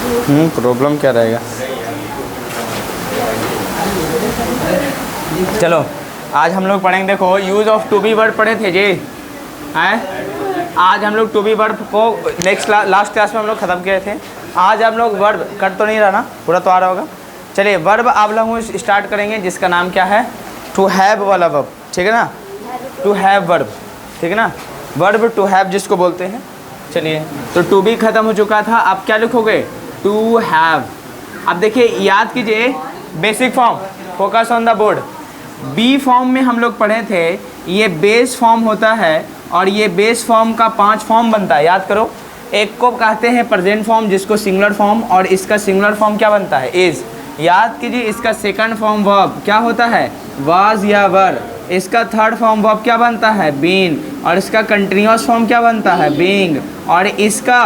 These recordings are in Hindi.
प्रॉब्लम क्या रहेगा। चलो आज हम लोग पढ़ेंगे, देखो use of to be verb पढ़े थे जी हैं। आज हम लोग टू बी वर्ब को नेक्स्ट लास्ट क्लास में हम लोग ख़त्म किए थे। आज हम लोग वर्ब कट तो नहीं रहा ना, पूरा तो आ रहा होगा। चलिए वर्ब आप लोग स्टार्ट करेंगे जिसका नाम क्या है, टू हैव वाला वर्ब, ठीक है ना। टू हैव वर्ब, ठीक है ना, वर्ब टू हैव जिसको बोलते हैं। चलिए तो टू बी ख़त्म हो चुका था, अब क्या लिखोगे, टू हैव। अब देखिए याद कीजिए basic form, focus on the board. Be form में हम लोग पढ़े थे, ये बेस फॉर्म होता है और ये बेस फॉर्म का 5 फॉर्म बनता है, याद करो। एक को कहते हैं प्रेजेंट फॉर्म जिसको सिंगुलर फॉर्म, और इसका सिंगुलर फॉर्म क्या बनता है, इज़। याद कीजिए इसका सेकंड फॉर्म वर्ब क्या होता है, वाज या वर। इसका थर्ड फॉर्म वर्ब क्या बनता है, बीन, और इसका कंटिन्यूअस फॉर्म क्या बनता है, बीइंग, और इसका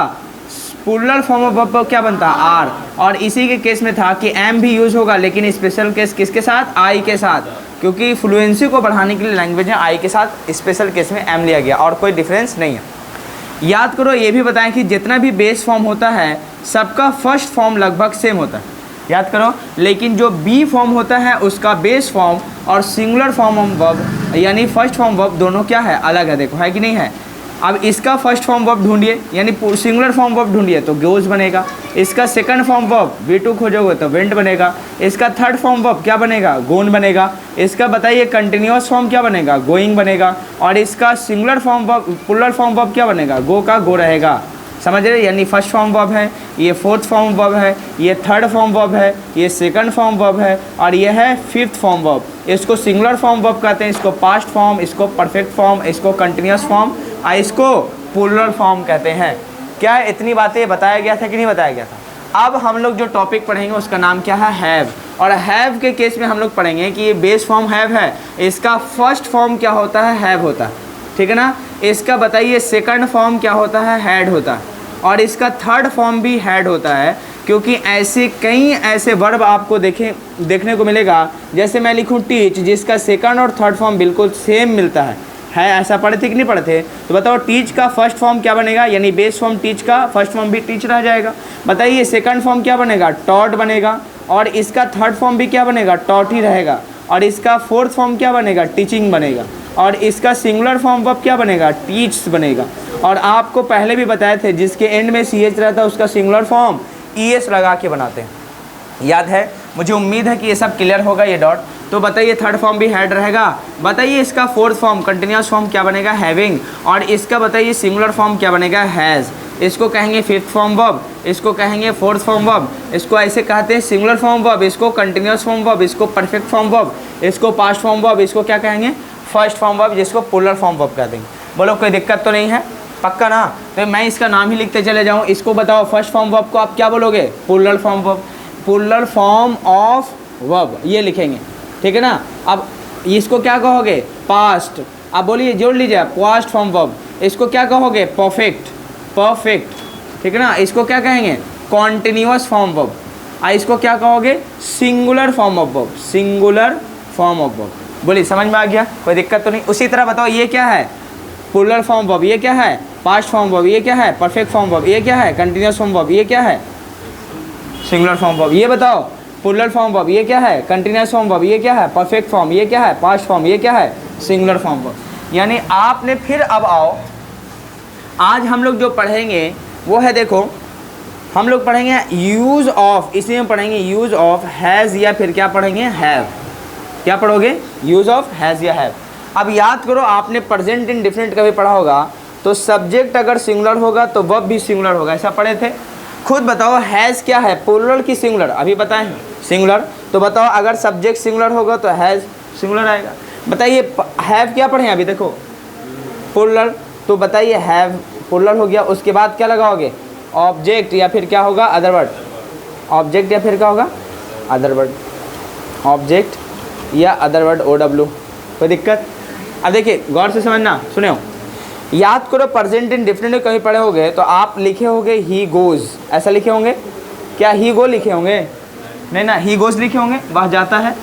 प्लूरल फॉर्म ऑफ वर्ब क्या बनता है, आर। और इसी के केस में था कि एम भी यूज़ होगा, लेकिन स्पेशल केस किसके साथ, आई के साथ, क्योंकि फ्लुएंसी को बढ़ाने के लिए लैंग्वेज में आई के साथ स्पेशल केस में एम लिया गया, और कोई डिफरेंस नहीं है। याद करो ये भी बताएं कि जितना भी बेस फॉर्म होता है सबका फर्स्ट फॉर्म लगभग सेम होता है, याद करो। लेकिन जो बी फॉर्म होता है उसका बेस फॉर्म और सिंगुलर फॉर्म ऑफ वर्ब यानी फर्स्ट फॉर्म वर्ब दोनों क्या है, अलग है। देखो है कि नहीं है। अब इसका फर्स्ट फॉर्म वर्ब ढूंढिए, यानी सिंगुलर फॉर्म वर्ब ढूंढिए तो गोज बनेगा। इसका सेकंड फॉर्म वर्ब V2 खोजोगे तो वेंट बनेगा। इसका थर्ड फॉर्म वर्ब क्या बनेगा, गोन बनेगा। इसका बताइए कंटिन्यूअस फॉर्म क्या बनेगा, गोइंग बनेगा। और इसका singular form verb plural form verb क्या बनेगा, गो का गो रहेगा। समझ रहे, यानी फर्स्ट फॉर्म वर्ब है, ये फोर्थ फॉर्म वर्ब है, ये थर्ड फॉर्म वर्ब है, ये सेकंड फॉर्म वर्ब है, और ये है फिफ्थ फॉर्म वर्ब। इसको सिंगुलर फॉर्म वर्ब कहते हैं, इसको पास्ट फॉर्म, इसको परफेक्ट फॉर्म, इसको कंटिन्यूअस फॉर्म, और इसको प्लूरल फॉर्म कहते हैं। क्या इतनी बातें बताया गया था कि नहीं बताया गया था। अब हम लोग जो टॉपिक पढ़ेंगे उसका नाम क्या है, हैव। और हैव के केस में हम लोग पढ़ेंगे कि ये बेस फॉर्म हैव है, इसका फर्स्ट फॉर्म क्या होता है, हैव होता है, ठीक है ना। इसका बताइए सेकंड फॉर्म क्या होता है, हैड होता है, और इसका थर्ड फॉर्म भी हैड होता है। क्योंकि ऐसे कई ऐसे वर्ब आपको देखने को मिलेगा, जैसे मैं लिखूँ टीच, जिसका सेकंड और थर्ड फॉर्म बिल्कुल सेम मिलता है। ऐसा पढ़े थे कि नहीं पढ़े थे, तो बताओ टीच का फर्स्ट फॉर्म क्या बनेगा, यानी बेस फॉर्म टीच का फर्स्ट फॉर्म भी टीच रह जाएगा। बताइए सेकंड फॉर्म क्या बनेगा, टॉट बनेगा, और इसका थर्ड फॉर्म भी क्या बनेगा, टॉट ही रहेगा, और इसका फोर्थ फॉर्म क्या बनेगा, टीचिंग बनेगा, और इसका सिंगुलर फॉर्म वर्ब क्या बनेगा, टीच्स बनेगा। और आपको पहले भी बताए थे जिसके एंड में CH रहता है उसका सिंगुलर फॉर्म ES लगा के बनाते हैं, याद है। मुझे उम्मीद है कि ये सब क्लियर होगा, ये डॉट। तो बताइए थर्ड फॉर्म भी हैड रहेगा। बताइए इसका फोर्थ फॉर्म कंटिन्यूअस फॉर्म क्या बनेगा, हैविंग, और इसका बताइए सिंगुलर फॉर्म क्या बनेगा, हैज़। इसको कहेंगे फिफ्थ फॉर्म वर्ब, इसको कहेंगे फोर्थ फॉर्म वर्ब, इसको ऐसे कहते हैं सिंगुलर फॉर्म वर्ब, इसको कंटिन्यूअस फॉर्म वर्ब, इसको परफेक्ट फॉर्म वर्ब, इसको पास्ट फॉर्म वर्ब, इसको क्या कहेंगे, फर्स्ट फॉर्म वर्ब, जिसको प्लूरल फॉर्म वर्ब कह देंगे। बोलो कोई दिक्कत तो नहीं है, पक्का ना। तो मैं इसका नाम ही लिखते चले जाऊँ। इसको बताओ फर्स्ट फॉर्म वर्ब को आप क्या बोलोगे, plural form verb, plural form of verb, ये लिखेंगे, ठीक है ना। अब इसको क्या कहोगे, पास्ट। अब बोलिए जोड़ लीजिए, पास्ट फॉर्म वर्ब। इसको क्या कहोगे, परफेक्ट, परफेक्ट, ठीक है ना। इसको क्या कहेंगे, कॉन्टिन्यूअस फॉर्म वर्ब। इसको क्या कहोगे, singular form of verb, singular form of verb. बोलिए समझ में आ गया, कोई दिक्कत तो नहीं। उसी तरह बताओ ये क्या है, प्लूरल फॉर्म वर्ब, ये क्या है, पास्ट फॉर्म वर्ब, ये क्या है, परफेक्ट फॉर्म वर्ब, ये क्या है, कंटिन्यूअस फॉर्म वर्ब, ये क्या है, सिंगुलर फॉर्म वर्ब। ये बताओ प्लूरल फॉर्म वर्ब, ये क्या है, कंटिन्यूअस फॉर्म वर्ब, ये क्या है, परफेक्ट फॉर्म, ये क्या है, पास्ट फॉर्म, ये क्या है, सिंगुलर फॉर्म वर्ब। यानी आपने फिर अब आओ, आज हम लोग जो पढ़ेंगे वो है, देखो हम लोग पढ़ेंगे यूज़ ऑफ, इसी में पढ़ेंगे यूज़ ऑफ हैज़, या फिर क्या पढ़ेंगे, हैव। क्या पढ़ोगे, यूज़ ऑफ हैज़ या हैव। अब याद करो आपने प्रेजेंट इंडेफिनिट कभी पढ़ा होगा, तो सब्जेक्ट अगर सिंगुलर होगा तो वर्ब भी सिंगुलर होगा, ऐसा पढ़े थे। खुद बताओ हैज़ क्या है, प्लूरल की सिंगुलर, अभी बताएं सिंगुलर। तो बताओ अगर सब्जेक्ट सिंगुलर होगा तो हैज़ सिंगुलर आएगा। बताइए हैव क्या पढ़े अभी, देखो प्लूरल, तो बताइए हैव प्लूरल हो गया। उसके बाद क्या लगाओगे, ऑब्जेक्ट, या फिर क्या होगा, अदर वर्ड, ऑब्जेक्ट या फिर क्या होगा, अदर वर्ड, ऑब्जेक्ट या अदर वर्ड, OW। कोई दिक्कत। अब देखिए गौर से समझना, सुने हो, याद करो प्रेजेंट इंडेफिनिट कहीं पढ़े होंगे तो आप लिखे होंगे ही गोज, ऐसा लिखे होंगे क्या, ही गो लिखे होंगे, नहीं ना, ही गोज लिखे होंगे, वह जाता है।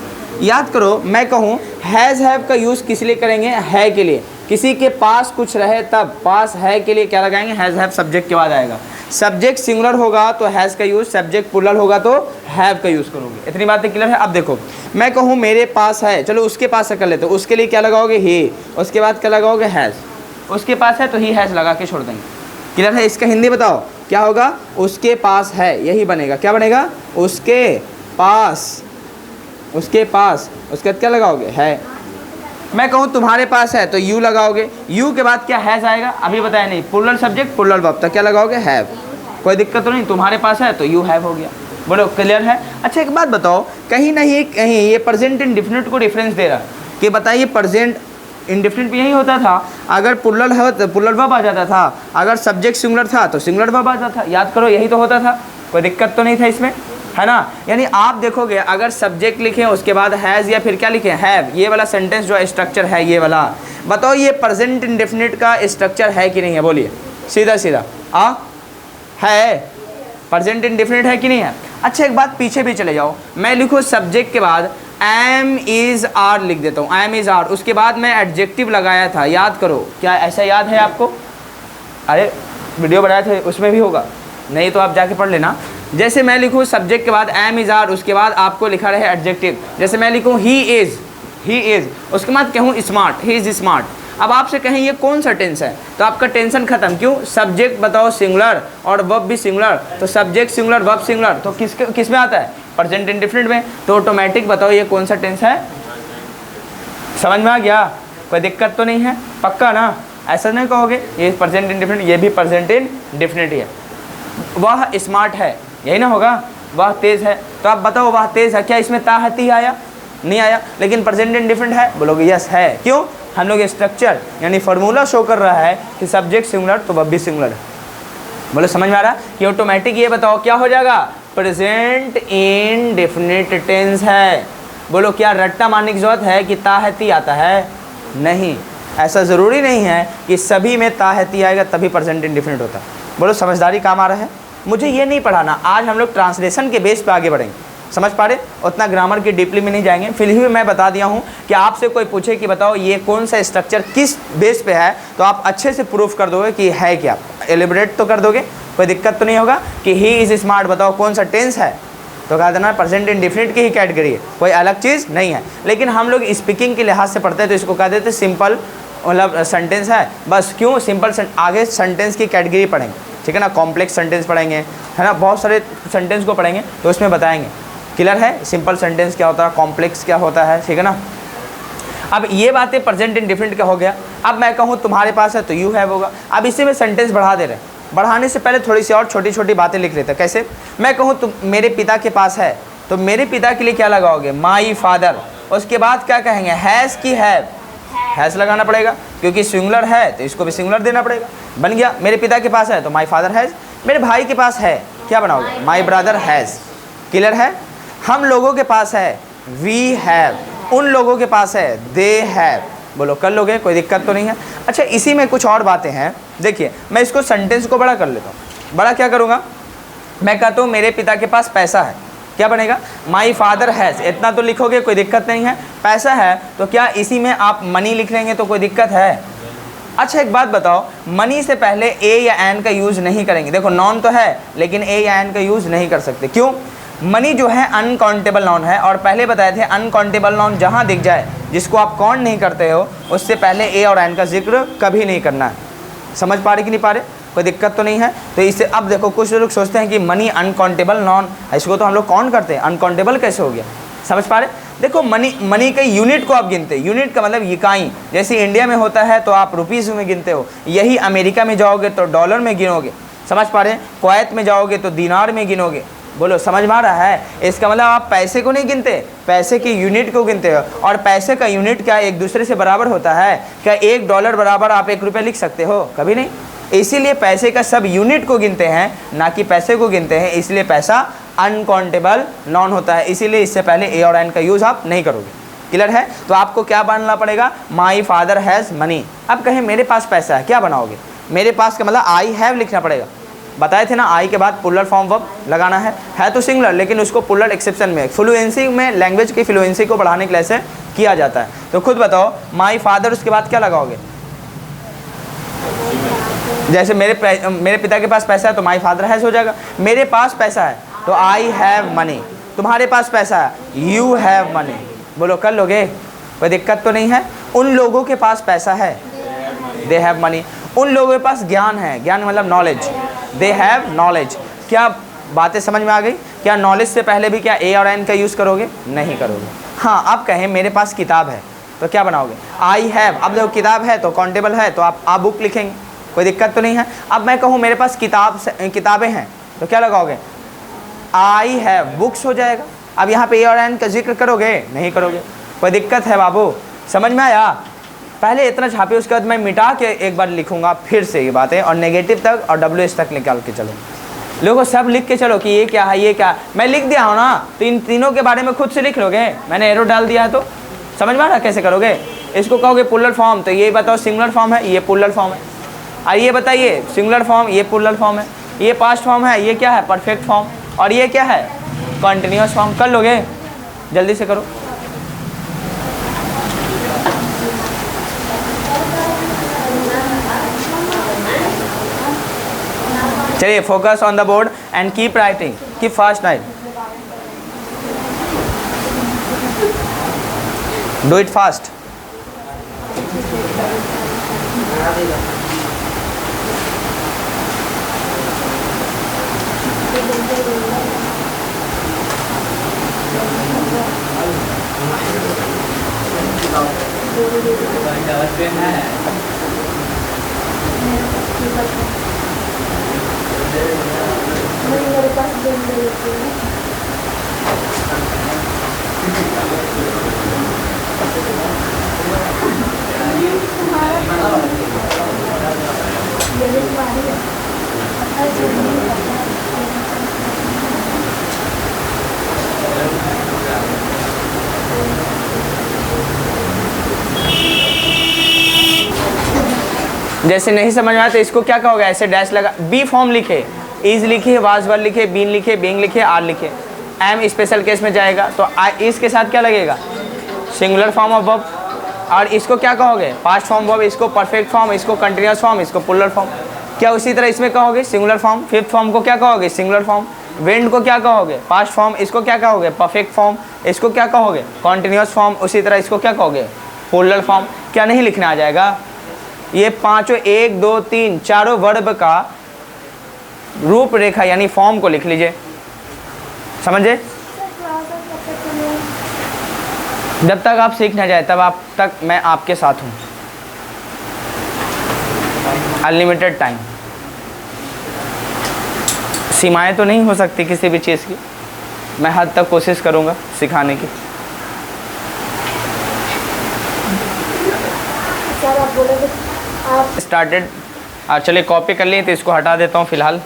याद करो मैं कहूँ हैज़ हैव का यूज़ किस लिए करेंगे, है के लिए। किसी के पास कुछ रहे तब पास है के लिए क्या लगाएंगे, हैज़ हैव सब्जेक्ट के बाद आएगा। सब्जेक्ट सिंगुलर होगा तो हैज़ का यूज़, सब्जेक्ट प्लूरल होगा तो हैव का यूज़ करोगे। इतनी बातें क्लियर है। अब देखो मैं कहूँ मेरे पास है, चलो उसके पास से कर लेते हो, उसके लिए क्या लगाओगे ही, उसके बाद क्या लगाओगे हैज़, उसके पास है तो ही हैज़ लगा के छोड़ देंगे। क्लियर है। इसका हिंदी बताओ क्या होगा, उसके पास है, यही बनेगा। क्या बनेगा, उसके पास, उसके पास, उसके बाद क्या लगाओगे है। मैं कहूँ तुम्हारे पास है तो यू लगाओगे, यू के बाद क्या हैज़ आएगा, अभी बताया नहीं, प्लूरल सब्जेक्ट प्लूरल वर्ब, तो क्या लगाओगे हैव। कोई दिक्कत तो नहीं, तुम्हारे पास है तो यू हैव हो गया। बोलो क्लियर है। अच्छा एक बात बताओ, कहीं नहीं कहीं ये प्रेजेंट इंडेफिनिट को डिफरेंस दे रहा कि बताइए प्रेजेंट इंडेफिनिट भी यही होता था, अगर प्लूरल है तो प्लूरल वर्ब आ जाता था, अगर सब्जेक्ट सिंगुलर था तो सिंगुलर वर्ब आ जाता था। याद करो यही तो होता था, कोई दिक्कत तो नहीं था इसमें, है ना। यानी आप देखोगे अगर सब्जेक्ट लिखें उसके बाद हैज़ या फिर क्या लिखें हैव, ये वाला सेंटेंस जो स्ट्रक्चर है ये वाला, बताओ ये प्रेजेंट इंडेफिनिट का स्ट्रक्चर है कि नहीं है, बोलिए सीधा सीधा। है, प्रेजेंट इंडेफिनिट है कि नहीं है। अच्छा एक बात पीछे भी चले जाओ, मैं लिखूँ सब्जेक्ट के बाद एम इज़ आर लिख देता हूँ, एम इज़ आर, उसके बाद मैं एडजेक्टिव लगाया था, याद करो क्या ऐसा याद है आपको। अरे वीडियो बनाए थे उसमें भी होगा, नहीं तो आप जाके पढ़ लेना। जैसे मैं लिखूँ सब्जेक्ट के बाद एम इज़ आर, उसके बाद आपको लिखा रहे एडजेक्टिव, जैसे मैं लिखूँ ही इज़, उसके बाद कहूँ स्मार्ट, ही इज़ स्मार्ट। अब आपसे कहें ये कौन सा टेंस है, तो आपका टेंशन खत्म। क्यों, सब्जेक्ट बताओ सिंगुलर और वर्ब भी सिंगुलर, तो सब्जेक्ट सिंगुलर वर्ब सिंगुलर, तो किस में आता है, प्रेजेंट इंडेफिनिट में। तो ऑटोमेटिक बताओ ये कौन सा टेंस है, समझ में आ गया, कोई दिक्कत तो नहीं है, पक्का ना। ऐसा नहीं कहोगे ये प्रेजेंट इंडेफिनिट, ये भी प्रेजेंट इंडेफिनिट है। वह स्मार्ट है, यही ना होगा, वह तेज़ है, तो आप बताओ वह तेज़ है, क्या इसमें ता है ती आया, नहीं आया, लेकिन प्रेजेंट इंडेफिनिट है, बोलोगे यस है। क्यों, हम लोग स्ट्रक्चर यानी फार्मूला शो कर रहा है कि सब्जेक्ट सिंगुलर तो वर्ब भी सिंगुलर है। बोलो समझ में आ रहा है कि ऑटोमेटिक ये बताओ क्या हो जाएगा, प्रेजेंट इंडेफिनिट टेंस है। बोलो क्या रट्टा मारने की जरूरत है कि ता है ती आता है, नहीं, ऐसा ज़रूरी नहीं है कि सभी में ता है ती आएगा तभी प्रेजेंट इंडेफिनिट होता है। बोलो समझदारी काम आ रहा है। मुझे ये नहीं पढ़ाना, आज हम लोग ट्रांसलेशन के बेस पे आगे बढ़ेंगे, समझ पा रहे, उतना ग्रामर की डीपली में नहीं जाएंगे। फिर भी मैं बता दिया हूँ कि आपसे कोई पूछे कि बताओ ये कौन सा स्ट्रक्चर किस बेस पे है, तो आप अच्छे से प्रूफ कर दोगे कि है क्या, एलिबरेट तो कर दोगे, कोई दिक्कत तो नहीं होगा। कि ही इज़ स्मार्ट बताओ कौन सा टेंस है, तो कहा देना प्रेजेंट इंडेफिनिट की ही कैटेगरी है, कोई अलग चीज़ नहीं है। लेकिन हम लोग स्पीकिंग के लिहाज से पढ़ते हैं तो इसको कह देते सिंपल मतलब सेंटेंस है बस। क्यों, सिंपल आगे सेंटेंस की कैटेगरी पढ़ेंगे, ठीक है ना, कॉम्प्लेक्स सेंटेंस पढ़ेंगे, है ना, बहुत सारे सेंटेंस को पढ़ेंगे तो उसमें बताएंगे। क्लियर है, सिंपल सेंटेंस क्या होता है, कॉम्प्लेक्स क्या होता है, ठीक है ना। अब ये बातें प्रेजेंट इंडेफिनिट का हो गया। अब मैं कहूँ तुम्हारे पास है तो यू हैव होगा। अब इसी में सेंटेंस बढ़ा दे रहे हैं, बढ़ाने से पहले थोड़ी सी और छोटी छोटी बातें लिख लेते हैं। कैसे, मैं कहूँ तुम मेरे पिता के पास है तो मेरे पिता के लिए क्या लगाओगे, माई फादर, उसके बाद क्या कहेंगे, हैज़ की हैव, हैज़ लगाना पड़ेगा क्योंकि सिंगुलर है तो इसको भी सिंगुलर देना पड़ेगा। बन गया, मेरे पिता के पास है तो माई फादर हैज़, मेरे भाई के पास है क्या बनाओगे, माई ब्रदर हैज़। क्लियर है। हम लोगों के पास है वी हैव, उन लोगों के पास है दे हैव। बोलो कर लोगे, कोई दिक्कत तो नहीं है। अच्छा इसी में कुछ और बातें हैं, देखिए मैं इसको सेंटेंस को बड़ा कर लेता हूँ। बड़ा क्या करूँगा, मैं कहता हूँ मेरे पिता के पास पैसा है, क्या बनेगा, माई फादर हैज़, इतना तो लिखोगे कोई दिक्कत नहीं है। पैसा है तो क्या इसी में आप मनी लिख लेंगे तो कोई दिक्कत है। अच्छा एक बात बताओ, मनी से पहले ए या एन का यूज़ नहीं करेंगे। देखो नॉन तो है लेकिन ए या एन का यूज़ नहीं कर सकते। क्यों, मनी जो है अनकाउंटेबल नॉन है और पहले बताए थे अनकाउंटेबल नॉन जहाँ दिख जाए जिसको आप काउंट नहीं करते हो उससे पहले ए और एन का जिक्र कभी नहीं करना है। समझ पा रहे कि नहीं पा रहे, कोई दिक्कत तो नहीं है। तो इससे अब देखो कुछ लोग सोचते हैं कि मनी अनकाउंटेबल नॉन, इसको तो हम लोग काउंट करते हैं, अनकाउंटेबल कैसे हो गया, समझ पा रहे। देखो मनी के यूनिट को आप गिनते हैं, यूनिट का मतलब इकाई, जैसे इंडिया में होता है तो आप रुपीज़ में गिनते हो, यही अमेरिका में जाओगे तो डॉलर में गिनोगे, समझ पा रहे हैं। कुवैत में जाओगे तो दिनार में गिनोगे। बोलो समझ में आ रहा है। इसका मतलब आप पैसे को नहीं गिनते, पैसे की यूनिट को गिनते हो। और पैसे का यूनिट क्या एक दूसरे से बराबर होता है क्या, $1 बराबर आप 1 रुपये लिख सकते हो, कभी नहीं। इसीलिए पैसे का सब यूनिट को गिनते हैं ना कि पैसे को गिनते हैं, इसलिए पैसा अनकाउंटेबल नॉन होता है। इसीलिए इससे पहले ए और एन का यूज़ आप नहीं करोगे। क्लियर है। तो आपको क्या बनाना पड़ेगा, माई फादर हैज़ मनी। अब कहें मेरे पास पैसा है, क्या बनाओगे, मेरे पास का मतलब आई हैव लिखना पड़ेगा। बताए थे ना, आई के बाद पुलर फॉर्म वर्ब लगाना है तो सिंगुलर, लेकिन उसको पुलर एक्सेप्शन में, फ्लुएंसी में, लैंग्वेज की फ्लुएंसी को बढ़ाने के लिए से किया जाता है। तो खुद बताओ, माई फादर उसके बाद क्या लगाओगे, जैसे मेरे पिता के पास पैसा है तो माई फादर हैज़ हो जाएगा। मेरे पास पैसा है तो आई हैव मनी। तुम्हारे पास पैसा है, यू हैव मनी। बोलो कर लोगे, कोई दिक्कत तो नहीं है। उन लोगों के पास पैसा है, दे हैव मनी। उन लोगों के पास ज्ञान है, ज्ञान मतलब नॉलेज, दे हैव नॉलेज। क्या बातें समझ में आ गई? क्या नॉलेज से पहले भी क्या ए और एन का यूज़ करोगे? नहीं करोगे। हाँ, आप कहें मेरे पास किताब है तो क्या बनाओगे? I have. अब देखो किताब है तो काउंटेबल है तो आप बुक लिखेंगे, कोई दिक्कत तो नहीं है। अब मैं कहूँ मेरे पास किताबें हैं तो क्या लगाओगे? आई हैव बुक्स हो जाएगा। अब यहाँ पे ए और एन का जिक्र करोगे? नहीं करोगे, कोई दिक्कत है बाबू? समझ में आया? पहले इतना छापिए, उसके बाद मैं मिटा के एक बार लिखूंगा फिर से ये बातें, और नेगेटिव तक और WH तक निकाल के चलो। लोगों सब लिख के चलो कि ये क्या है, ये क्या है। मैं लिख दिया हूँ ना, तो इन तीनों के बारे में खुद से लिख लोगे। मैंने एरो डाल दिया है तो समझ में आ रहा कैसे करोगे? इसको कहोगे पुलर फॉर्म, तो ये बताओ सिंगुलर फॉर्म है, ये पुलर फॉर्म है। और ये बताइए सिंगुलर फॉर्म, ये पुलर फॉर्म है। ये पास्ट फॉर्म है, ये क्या है? Perfect form. और ये क्या है? Continuous form. कर लोगे? जल्दी से करो। चलिए, focus on the board and keep writing, keep fast night, do it fast. जैसे नहीं समझ में आया तो इसको क्या कहोगे? ऐसे डैश लगा, बी फॉर्म लिखे, इज लिखे, वाज वर लिखे, बीन लिखे, बीइंग लिखे, आर लिखे। एम स्पेशल केस में जाएगा तो इसके साथ क्या लगेगा? Singular form of verb. और इसको क्या कहोगे? Past form verb. इसको परफेक्ट फॉर्म, इसको कंटिन्यूअस फॉर्म, इसको पुलर फॉर्म। क्या उसी तरह इसमें कहोगे? Singular form. फिफ्थ फॉर्म को क्या कहोगे? Singular form. वेंड को क्या कहोगे? Past form. इसको क्या कहोगे? Perfect form. इसको क्या कहोगे? Continuous form. उसी तरह इसको क्या कहोगे? Puller form. क्या नहीं लिखना आ जाएगा? ये पांचों 1 2 3 चारों वर्ब का रूपरेखा यानी फॉर्म को लिख लीजिए। समझे? जब तक आप सीख ना जाए तब आप तक मैं आपके साथ हूँ। अनलिमिटेड टाइम, सीमाएं तो नहीं हो सकती किसी भी चीज़ की। मैं हद तक कोशिश करूँगा सिखाने की। स्टार्टेड। चलिए कॉपी कर लिए तो इसको हटा देता हूँ फ़िलहाल।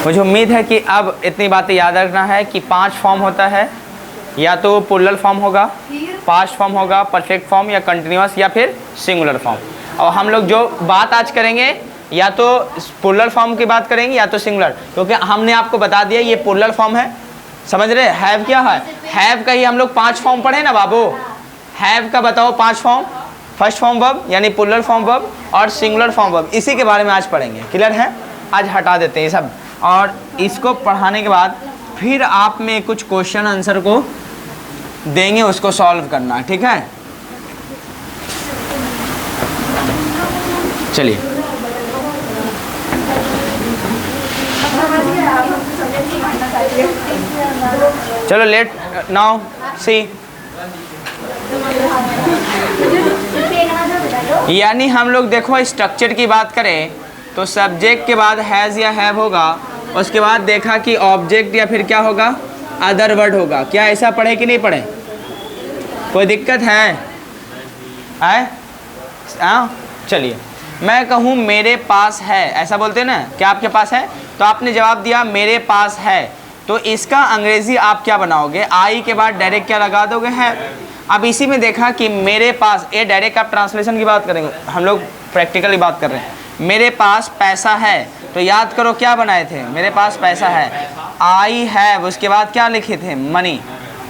मुझे उम्मीद है कि अब इतनी बातें याद रखना है कि 5 फॉर्म होता है, या तो पुलर फॉर्म होगा, पास्ट फॉर्म होगा, परफेक्ट फॉर्म, या कंटिन्यूअस, या फिर सिंगुलर फॉर्म। और हम लोग जो बात आज करेंगे या तो पुलर फॉर्म की बात करेंगे या तो सिंगुलर, क्योंकि हमने आपको बता दिया ये पुलर फॉर्म है। समझ रहे? हैव क्या है? हैव का ही हम लोग 5 फॉर्म पढ़े ना बाबू। हैव का बताओ 5 फॉर्म। फर्स्ट फॉर्म वर्ब यानी पुलर फॉर्म वर्ब और सिंगुलर फॉर्म वर्ब, इसी के बारे में आज पढ़ेंगे। क्लियर है? आज हटा देते हैं ये सब, और इसको पढ़ाने के बाद फिर आप में कुछ क्वेश्चन आंसर को देंगे, उसको सॉल्व करना है। ठीक है? चलिए चलो लेट नाउ सी। यानी हम लोग देखो स्ट्रक्चर की बात करें तो सब्जेक्ट के बाद हैज़ या हैव होगा, उसके बाद देखा कि ऑब्जेक्ट या फिर क्या होगा? अदर वर्ड होगा। क्या ऐसा पढ़े कि नहीं पढ़े? कोई दिक्कत है? चलिए मैं कहूँ मेरे पास है, ऐसा बोलते हैं ना, क्या आपके पास है? तो आपने जवाब दिया मेरे पास है, तो इसका अंग्रेज़ी आप क्या बनाओगे? आई के बाद डायरेक्ट क्या लगा दोगे? है। अब इसी में देखा कि मेरे पास, ये डायरेक्ट आप ट्रांसलेशन की बात करेंगे, हम लोग प्रैक्टिकली बात कर रहे हैं। मेरे पास पैसा है, तो याद करो क्या बनाए थे? मेरे पास पैसा है, आई हैव, उसके बाद क्या लिखे थे? मनी।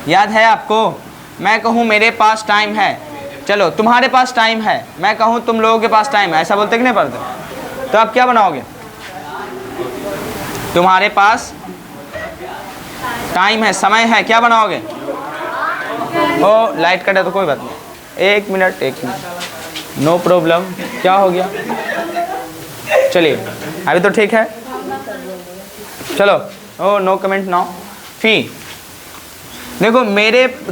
याद है आपको? मैं कहूँ मेरे पास टाइम है, चलो तुम्हारे पास टाइम है, मैं कहूँ तुम लोगों के पास टाइम है, ऐसा बोलते कि नहीं पढ़ते? तो आप क्या बनाओगे? तुम्हारे पास टाइम है, समय है, क्या बनाओगे? ओ लाइट कट है तो कोई बात नहीं, एक मिनट, नो प्रॉब्लम। क्या हो गया? चलिए अभी तो ठीक है, चलो। Oh no comment now. Fee देखो,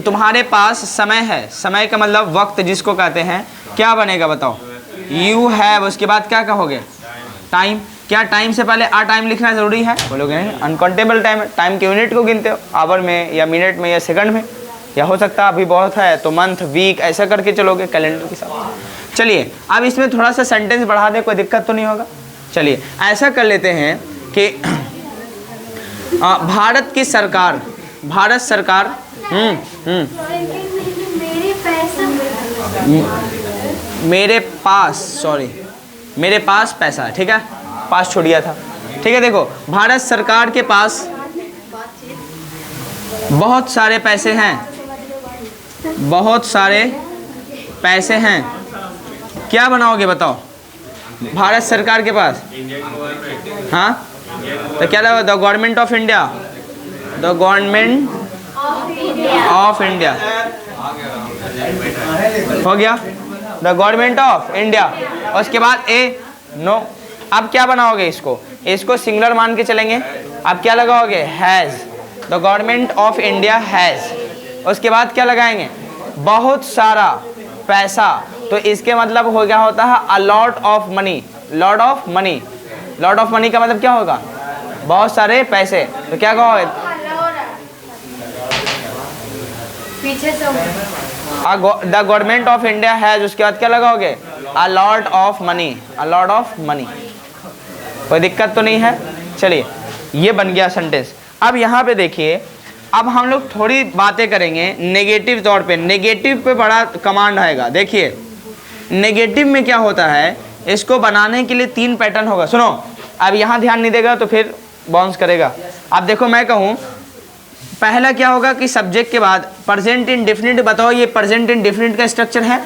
तुम्हारे पास समय है, समय का मतलब वक्त जिसको कहते हैं, क्या बनेगा बताओ? यू हैव, उसके बाद क्या कहोगे? टाइम। क्या टाइम से पहले आ टाइम लिखना जरूरी है? बोलोगे नहीं, अनकाउंटेबल टाइम है। टाइम के यूनिट को गिनते हो, आवर में या मिनट में या सेकंड में, या हो सकता है अभी बहुत है तो मंथ, वीक, ऐसा करके चलोगे कैलेंडर के साथ। चलिए अब इसमें थोड़ा सा सेंटेंस बढ़ा दे, कोई दिक्कत तो नहीं होगा? चलिए ऐसा कर लेते हैं कि भारत की सरकार, भारत सरकार मेरे पास पैसा है, ठीक है, पास छोड़ दिया था, ठीक है। देखो भारत सरकार के पास बहुत सारे पैसे हैं, बहुत सारे पैसे हैं, क्या बनाओगे बताओ? भारत सरकार के पास, हाँ तो क्या लगा? The government of India, the government of India हो गया, द गवर्नमेंट ऑफ इंडिया। और उसके बाद ए नो। अब क्या बनाओगे? इसको सिंगुलर मान के चलेंगे। अब क्या लगाओगे? Has, the government of India has. उसके बाद क्या लगाएंगे? बहुत सारा पैसा, तो इसके मतलब हो गया होता है a lot of money, lot of money. Lot of money का मतलब क्या होगा? बहुत सारे पैसे। तो क्या कहोगे? पीछे से the government of India has, उसके बाद क्या लगाओगे? A lot of money, a lot of money. कोई दिक्कत तो नहीं है? चलिए ये बन गया सेंटेंस। अब यहाँ पे देखिए, अब हम लोग थोड़ी बातें करेंगे नेगेटिव तौर पे। नेगेटिव पे बड़ा कमांड आएगा। देखिए नेगेटिव में क्या होता है, इसको बनाने के लिए 3 पैटर्न होगा। सुनो, अब यहाँ ध्यान नहीं देगा तो फिर बाउंस करेगा। अब देखो मैं कहूँ, पहला क्या होगा कि सब्जेक्ट के बाद प्रेजेंट इंडेफिनिट। बताओ ये प्रेजेंट इंडेफिनिट का स्ट्रक्चर है।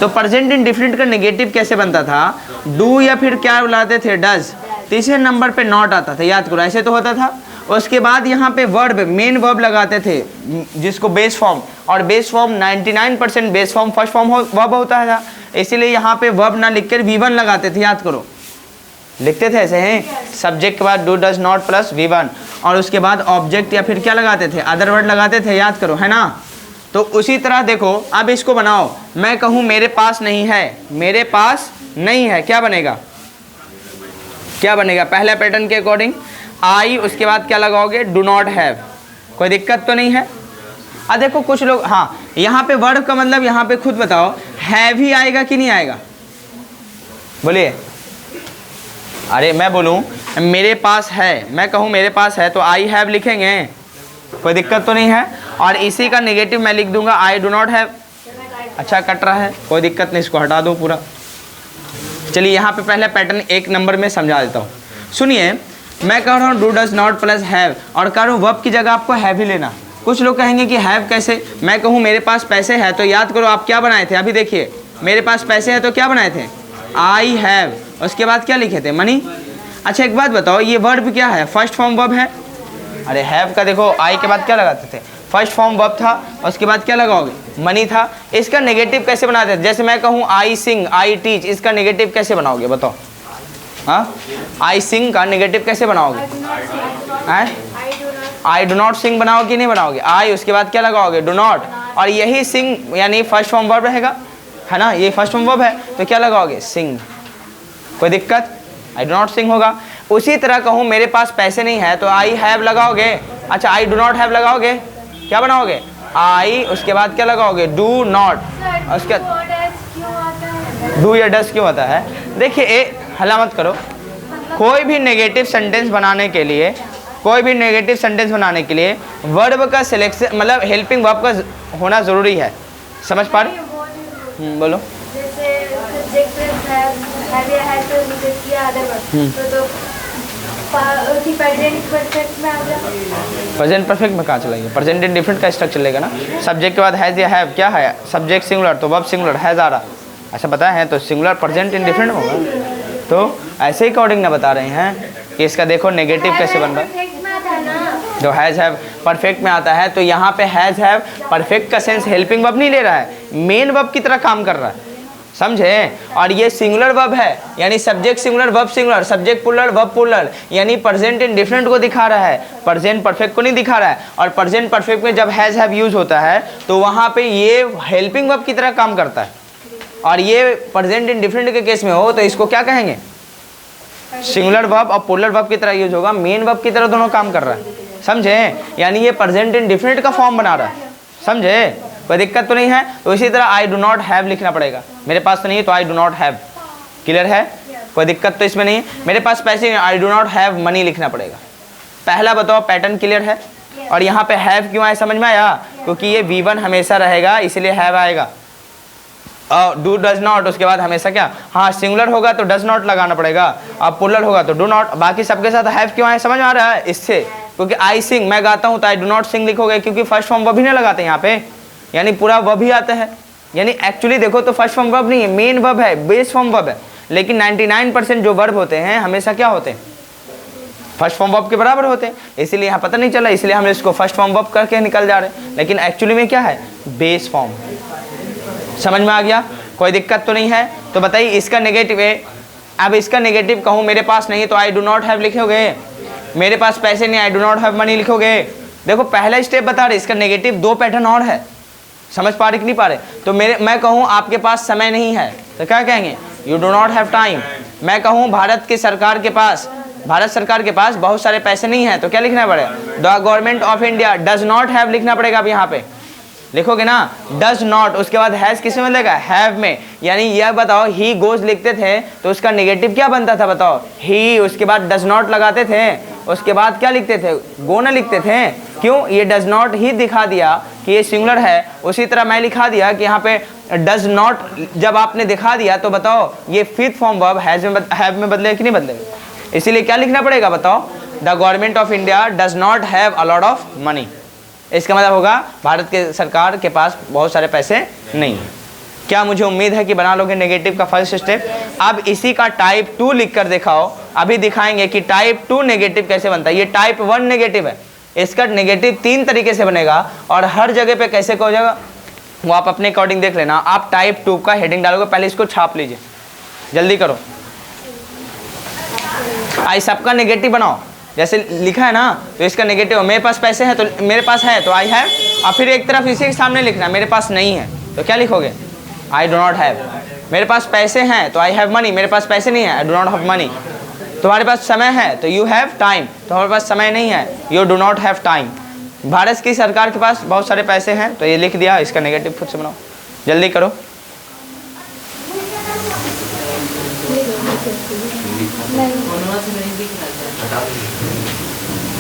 तो प्रेजेंट इंडेफिनिट का नेगेटिव कैसे बनता था? डू या फिर क्या बुलाते थे? डज। तीसरे नंबर पे नॉट आता था, याद करो, ऐसे तो होता था। उसके बाद यहाँ पे वर्ब, मेन वर्ब लगाते थे जिसको बेस फॉर्म, और base form 99% base form first form verb होता था, इसीलिए यहाँ पे वर्ब ना लिखकर V1 लगाते थे, याद करो, लिखते थे ऐसे हैं। सब्जेक्ट के बाद do does not plus V1, और उसके बाद ऑब्जेक्ट या फिर क्या लगाते थे? अदर वर्ड लगाते थे, याद करो, है ना। तो उसी तरह देखो, अब इसको बनाओ। मैं कहूँ मेरे पास नहीं है, मेरे पास नहीं है, क्या बनेगा? क्या बनेगा? पहला पैटर्न के अकॉर्डिंग आई, उसके बाद क्या लगाओगे? Do not have. कोई दिक्कत तो नहीं है? अब देखो कुछ लोग, हाँ यहाँ पे वर्ड का मतलब यहाँ पे खुद बताओ, हैव ही आएगा कि नहीं आएगा? बोलिए। अरे मैं बोलूँ मेरे पास है, मैं कहूँ मेरे पास है तो आई हैव लिखेंगे, कोई दिक्कत तो नहीं है। और इसी का नेगेटिव मैं लिख दूंगा आई डू नॉट हैव। अच्छा कट रहा है, कोई दिक्कत नहीं, इसको हटा दो पूरा। चलिए यहाँ पे पहले पैटर्न 1 नंबर में समझा देता हूँ। सुनिए, मैं कह रहा हूँ do does not plus have, और कह रहा हूँ वर्ब की जगह आपको हैव ही लेना। कुछ लोग कहेंगे कि हैव कैसे? मैं कहूँ मेरे पास पैसे है, तो याद करो आप क्या बनाए थे? अभी देखिए, मेरे पास पैसे है तो क्या बनाए थे? I have. उसके बाद क्या लिखे थे? मनी। अच्छा एक बात बताओ, ये वर्ब क्या है? फर्स्ट फॉर्म वर्ब है। अरे हैव का देखो आई के बाद क्या लगाते थे? फर्स्ट फॉर्म वर्ब था, उसके बाद क्या लगाओगे? मनी था। इसका नेगेटिव कैसे बनाते थे? जैसे मैं कहूँ आई सिंग, आई टीच, इसका नेगेटिव कैसे बनाओगे बताओ? हाँ, आई सिंग का नेगेटिव कैसे बनाओगे? आई डू नॉट सिंग बनाओगे कि नहीं बनाओगे? आई, उसके बाद क्या लगाओगे? Do not. और यही सिंग यानी फर्स्ट फॉर्म वर्ब रहेगा, है ना, ये फर्स्ट फॉर्म वर्ब है, तो क्या लगाओगे? सिंग। कोई दिक्कत? आई डू नॉट सिंग होगा। उसी तरह कहूँ मेरे पास पैसे नहीं है तो आई हैव लगाओगे। अच्छा आई डू नॉट हैव लगाओगे, क्या बनाओगे? आई, उसके बाद क्या लगाओगे? Do not. उसके डू या डस क्यों होता है? देखिए हल्ला मत करो। कोई भी नेगेटिव सेंटेंस बनाने के लिए, कोई भी नेगेटिव सेंटेंस बनाने के लिए वर्ब का सिलेक्शन, मतलब हेल्पिंग वर्ब का होना ज़रूरी है। समझ पा रहे? बोलो। प्रेजेंट परफेक्ट में आ गया। प्रेजेंट परफेक्ट में कहाँ चलेगा? प्रेजेंट इंडिफरेंट का स्ट्रक्चर चलेगा ना। सब्जेक्ट के बाद हैज़ या हैव क्या है? सब्जेक्ट सिंगुलर तो वर्ब सिंगुलर हैज़ आ रहा, ऐसा पता है तो सिंगुलर प्रेजेंट इंडिफरेंट होगा। तो ऐसे ही अकॉर्डिंग ना बता रहे हैं कि इसका देखो नेगेटिव कैसे बन रहा है। परफेक्ट में आता ना, जो हैज़ हैव परफेक्ट में आता है, तो यहाँ पे हैज़ हैव परफेक्ट का सेंस हेल्पिंग वर्ब नहीं ले रहा है, मेन वर्ब की तरह काम कर रहा है, समझे। और ये सिंगुलर वर्ब है, यानी subject singular verb singular, subject puller verb puller, यानी प्रेजेंट इंडिफरेंट को दिखा रहा है, प्रेजेंट परफेक्ट को नहीं दिखा रहा है। और प्रेजेंट परफेक्ट में जब हैज़ हैव यूज होता है तो वहाँ पे ये हेल्पिंग वर्ब की तरह काम करता है। और ये प्रेजेंट इंडिफरेंट के केस में हो तो इसको क्या कहेंगे? सिंगुलर वर्ब और पोलर वर्ब की तरह यूज होगा, मेन वर्ब की तरह दोनों काम कर रहा है, समझे। यानी ये प्रेजेंट इंडिफरेंट का फॉर्म बना रहा है, समझे। कोई दिक्कत तो नहीं है। तो इसी तरह आई डू नॉट हैव लिखना पड़ेगा, मेरे पास तो नहीं है तो आई डू नॉट हैव, क्लियर है, कोई दिक्कत तो इसमें नहीं है। मेरे पास पैसे नहीं, आई डू नॉट हैव मनी लिखना पड़ेगा। पहला बताओ पैटर्न क्लियर है। और यहाँ पे हैव क्यों आया समझ में आया? क्योंकि ये V1 हमेशा रहेगा इसलिए हैव आएगा। डू डज नॉट उसके बाद हमेशा क्या, हाँ सिंगुलर होगा तो डज नॉट लगाना पड़ेगा, अब पुलर होगा तो डू नॉट। बाकी सबके साथ हैव क्यों आए समझ में आ रहा है? इससे, क्योंकि आई सिंग मैं गाता हूँ तो आई डू नॉट सिंग लिखोगे, क्योंकि फर्स्ट फॉर्म वर्ब ही ना लगाते यहाँ पे, यानी पूरा वर्ब ही आता है। यानी एक्चुअली देखो तो फर्स्ट फॉर्म वर्ब नहीं है, मेन वर्ब है, बेस फॉर्म वर्ब है। लेकिन 99% जो वर्ब होते हैं हमेशा क्या होते हैं? फर्स्ट फॉर्म वर्ब के बराबर होते हैं। इसीलिए यहाँ पता नहीं चला, इसलिए हम इसको फर्स्ट फॉर्म वर्ब करके निकल जा रहे हैं, लेकिन एक्चुअली में क्या है? Base form. समझ में आ गया? कोई दिक्कत तो नहीं है। तो बताइए इसका नेगेटिव है। अब इसका नेगेटिव कहूँ मेरे पास नहीं तो आई डू नॉट हैव लिखोगे, मेरे पास पैसे नहीं आई डू नॉट हैव मनी लिखोगे। देखो पहला स्टेप बता रहे, इसका नेगेटिव 2 पैटर्न और है, समझ पा रहे कि नहीं पा रहे? तो मैं कहूँ आपके पास समय नहीं है तो क्या कहेंगे? You do not have time. मैं कहूँ भारत सरकार के पास बहुत सारे पैसे नहीं है तो क्या लिखना पड़ेगा? The government of India does not have लिखना पड़ेगा। अब यहाँ पे लिखोगे ना डज नॉट, उसके बाद हैज़ किस में बदलेगा? हैव में। यानी यह बताओ ही गोज लिखते थे तो उसका नेगेटिव क्या बनता था बताओ? ही, उसके बाद डज नॉट लगाते थे, उसके बाद क्या लिखते थे? गो ना लिखते थे। क्यों? ये डज नॉट ही दिखा दिया कि ये सिंगुलर है। उसी तरह मैं लिखा दिया कि यहाँ पे डज नॉट जब आपने दिखा दिया तो बताओ ये फिफ्थ फॉर्म वर्ब हैव में बदलेगा कि नहीं बदलेगा? इसीलिए क्या लिखना पड़ेगा बताओ? The government of India does not have a lot of money. इसका मतलब होगा भारत के सरकार के पास बहुत सारे पैसे नहीं। क्या मुझे उम्मीद है कि बना लोगे नेगेटिव का फर्स्ट स्टेप। अब इसी का टाइप 2 लिख कर दिखाओ। अभी दिखाएंगे कि टाइप 2 नेगेटिव कैसे बनता है। ये टाइप 1 नेगेटिव है, इसका नेगेटिव 3 तरीके से बनेगा और हर जगह पे कैसे हो जाएगा वो आप अपने अकॉर्डिंग देख लेना। आप टाइप 2 का हेडिंग डालोगे, पहले इसको छाप लीजिए, जल्दी करो। आई सबका नेगेटिव बनाओ, जैसे लिखा है ना तो इसका नेगेटिव मेरे पास पैसे हैं तो मेरे पास है तो आई हैव, और फिर एक तरफ इसी के सामने लिखना मेरे पास नहीं है तो क्या लिखोगे? I do not have. मेरे पास पैसे हैं तो आई हैव मनी, मेरे पास पैसे नहीं है I do not have money. तुम्हारे पास समय है तो यू हैव टाइम, तुम्हारे पास समय नहीं है you do not have time. Bharat की सरकार के पास बहुत सारे पैसे हैं तो ये लिख दिया, इसका नेगेटिव खुद से बनाओ, जल्दी करो।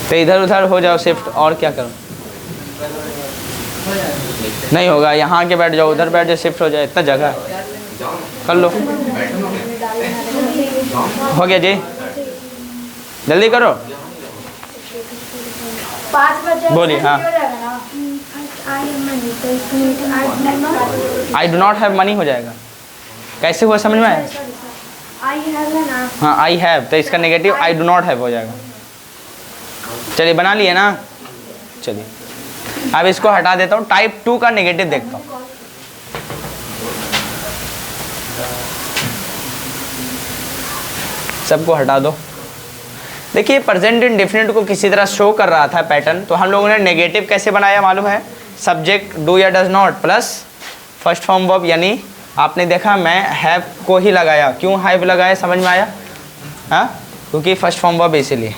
तो इधर उधर हो जाओ शिफ्ट, और क्या करो? नहीं होगा, यहाँ के बैठ जाओ, उधर बैठ जाओ, शिफ्ट हो जाए, इतना जगह है, कर लो। हो गया जी, जल्दी करो। 5 बजे बोलिए। हाँ, आई डू नॉट हैव मनी हो जाएगा। कैसे हुआ समझ में आया? आई हैव है ना। हाँ आई हैव, तो इसका negative I do not have हो जाएगा। चलिए बना लिए ना। चलिए अब इसको हटा देता हूँ, टाइप 2 का नेगेटिव देखता हूँ। सबको हटा दो। देखिए प्रेजेंट इंडेफिनिट को किसी तरह शो कर रहा था पैटर्न, तो हम लोगों ने नेगेटिव कैसे बनाया मालूम है? सब्जेक्ट डू या does not plus first form verb, यानी आपने देखा मैं हैव को ही लगाया। क्यों हैव लगाया समझ में आया? हाँ, क्योंकि फर्स्ट फॉर्म वर्ब इसीलिए।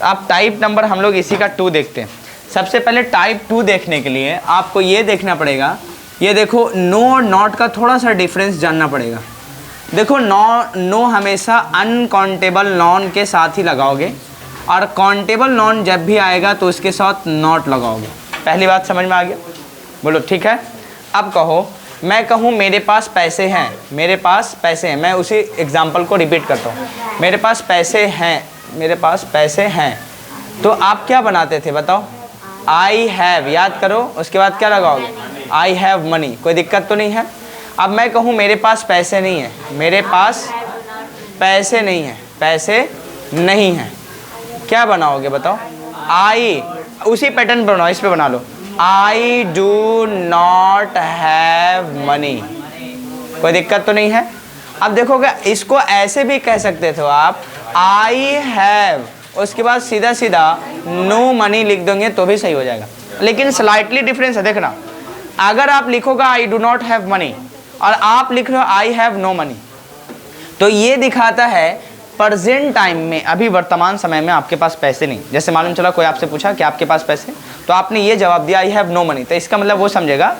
अब टाइप नंबर हम लोग इसी का 2 देखते हैं। सबसे पहले टाइप 2 देखने के लिए आपको ये देखना पड़ेगा, ये देखो नो और नॉट का थोड़ा सा डिफरेंस जानना पड़ेगा। देखो नो हमेशा अनकाउंटेबल नॉन के साथ ही लगाओगे और काउंटेबल नॉन जब भी आएगा तो उसके साथ नॉट लगाओगे। पहली बात समझ में आ गया? बोलो ठीक है। अब कहो, मैं कहूँ मेरे पास पैसे हैं, मेरे पास पैसे हैं, मैं उसी एग्जाम्पल को रिपीट करता हूँ। मेरे पास पैसे हैं मेरे पास पैसे हैं, तो आप क्या बनाते थे बताओ? आई हैव, याद करो, उसके बाद क्या लगाओगे? I have money. कोई दिक्कत तो नहीं है? अब मैं कहूँ मेरे पास पैसे नहीं है, मेरे पास पैसे नहीं है, पैसे नहीं है, क्या बनाओगे बताओ? आई, उसी पैटर्न पर बनाओ, इस पे बना लो, I do not have money. कोई दिक्कत तो नहीं है? अब देखोगे इसको ऐसे भी कह सकते थे आप, आई हैव, उसके बाद सीधा सीधा नो मनी लिख देंगे तो भी सही हो जाएगा, लेकिन स्लाइटली डिफरेंस है। देखना, अगर आप लिखोगा I do not have money और आप लिख रहे हो आई हैव नो मनी, तो ये दिखाता है प्रेजेंट टाइम में, अभी वर्तमान समय में आपके पास पैसे नहीं। जैसे मालूम चला कोई आपसे पूछा कि आपके पास पैसे, तो आपने ये जवाब दिया आई हैव नो मनी, तो इसका मतलब वो समझेगा